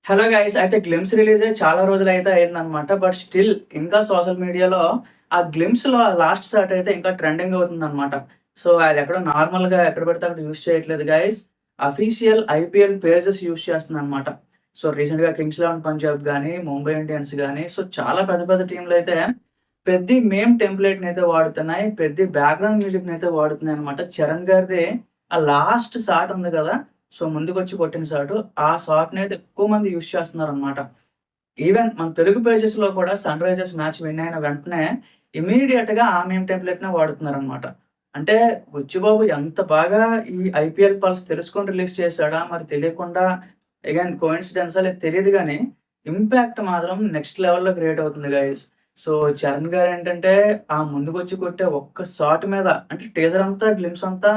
Hello guys. అయితే glimpse release అయ్యి చాలా రోజులైతే అయిందనమాట. బట్ స్టిల్ ఇంకా సోషల్ మీడియాలో ఆ గ్లిమ్స్‌లో ఆ లాస్ట్ షాట్ అయితే ఇంకా ట్రెండింగ్ అవుతుందనమాట. సో అదెక్కడో నార్మల్‌గా ఎక్కడ పడితే అక్కడ యూజ్ చేయట్లేదు guys. Official IPL pages use చేస్తుందనమాట. సో రీసెంట్‌గా కింగ్స్ ఎలెవన్ పంజాబ్ గాని, ముంబై ఇండియన్స్ గాని సో చాలా పెద్ద పెద్ద టీమ్‌లయితే పెద్ది మేమ్ టెంప్లేట్‌నయితే వాడుతున్నాయి. పెద్ది బ్యాక్‌గ్రౌండ్ మ్యూజిక్‌నయితే వాడుతున్నాయనమాట. చరణ్ గారిది ఆ లాస్ట్ షాట్ ఉంది గదా! సో ముందుకొచ్చి కొట్టిన షాటు. ఆ షాట్‌నయితే ఎక్కువ మంది యూజ్ చేస్తున్నారనమాట. ఈవెన్ మన తెలుగు పేజెస్‌లో కూడా సన్ రైజర్స్ మ్యాచ్ విన్ అయిన వెంటనే ఇమ్మీడియేట్‌గా ఆ మీమ్ టెంప్లేట్‌నే వాడుతున్నారనమాట. అంటే బుచ్చిబాబు ఎంత బాగా ఈ ఐపీఎల్ పల్స్ తెలుసుకొని రిలీజ్ చేసాడా? మరి తెలియకుండా అగైన్ కోయిన్సిడెన్సా లేదో తెలీదు గానీ, ఇంపాక్ట్ మాత్రం నెక్స్ట్ లెవెల్‌లో క్రియేట్ అవుతుంది గైస్. సో చరణ్ గారేంటంటే ఆ ముందుకొచ్చి కొట్టే ఒక్క షాట్ మీద అంటే టీజర్ అంతా, గ్లిమ్స్ అంతా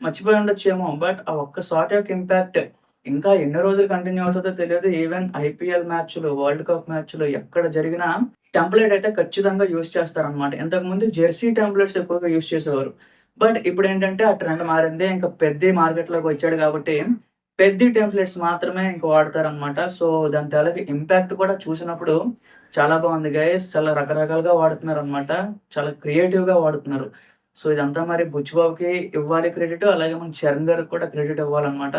మర్చిపోయి ఉండొచ్చేమో. బట్ ఆ ఒక్క షాట్ యొక్క ఇంపాక్ట్ ఇంకా ఎన్ని రోజులు కంటిన్యూ అవుతదో తెలియదు. ఈవెన్ ఐపీఎల్ మ్యాచ్‌లు, వరల్డ్ కప్ మ్యాచ్‌లు ఎక్కడ జరిగినా టెంప్లేట్ అయితే ఖచ్చితంగా యూజ్ చేస్తారనమాట. ఇంతకుముందు జెర్సీ టెంప్లేట్స్ ఎక్కువగా యూజ్ చేసేవారు. బట్ ఇప్పుడేంటంటే ఆ ట్రెండ్ మారింది. ఇంకా పెద్ది మార్కెట్‌లోకి వచ్చాడు కాబట్టి, పెద్ది టెంప్లేట్స్ మాత్రమే ఇంక వాడతారనమాట. సో దాని తాలూకు ఇంపాక్ట్ కూడా చూసినప్పుడు చాలా బావుంది గైస్. చాలా రకరకాలుగా వాడుతున్నారనమాట. చాలా క్రియేటివ్‌గా వాడుతున్నారు. సో ఇదంతా మరి బుచ్చిబాబుకి ఇవ్వాలి క్రెడిట్. అలాగే మన చరణ్ గారికి కూడా క్రెడిట్ ఇవ్వాలనమాట.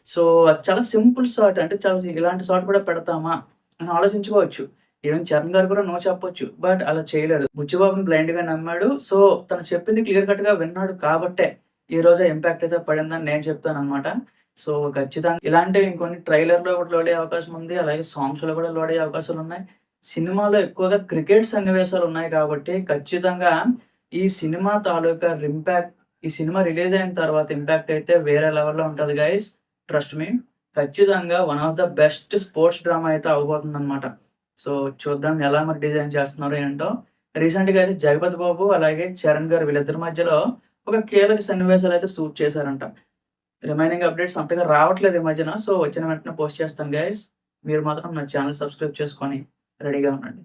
సో, అది చాలా సింపుల్ షాట్. అంటే చాలా ఇలాంటి షాట్ కూడా పెడతామా అని ఆలోచించుకోవచ్చు. ఈవెన్ చరణ్ గారు కూడా నో చెప్పొచ్చు. బట్ అలా చేయలేదు. బుచ్చిబాబుని బ్లైండ్‌గా నమ్మాడు. సో, తను చెప్పింది క్లియర్ కట్‌గా విన్నాడు కాబట్టే ఈరోజు ఆ ఇంపాక్ట్ అయితే పడిందని నేను చెప్తాననమాట. సో, ఖచ్చితంగా ఇలాంటివి ఇంకొన్ని ట్రైలర్‌లో కూడా లోడ్ అయ్యే అవకాశం ఉంది. అలాగే సాంగ్స్‌లో కూడా లోడ్ అయ్యే అవకాశాలున్నాయి. సినిమాలో ఎక్కువగా క్రికెట్ సన్నివేశాలున్నాయి కాబట్టి ఖచ్చితంగా ఈ సినిమా తాలూకా ఈ సినిమా రిలీజ్ అయిన తర్వాత ఇంపాక్ట్ అయితే వేరే లెవెల్‌లో ఉంటది గైస్. Trust me. ఖచ్చితంగా one of the best sports drama అయితే అవ్వబోతుందనమాట. సో, చూద్దాం ఎలా మరి డిజైన్ చేస్తున్నారో ఏంటో. రీసెంట్‌గా అయితే 'జగపతి బాబు' అలాగే 'చరణ్' గారు వీళ్ళిద్దరి మధ్యలో ఒక కీలక సన్నివేశాలైతే షూట్ చేశారంట. రిమైనింగ్ అప్డేట్స్ అంతగా రావట్లేదు ఈ మధ్యన. సో, వచ్చిన వెంటనే పోస్ట్ చేస్తాను గైస్. మీరు మాత్రం నా ఛానెల్ సబ్స్క్రైబ్ చేసుకొని రెడీగా ఉండండి.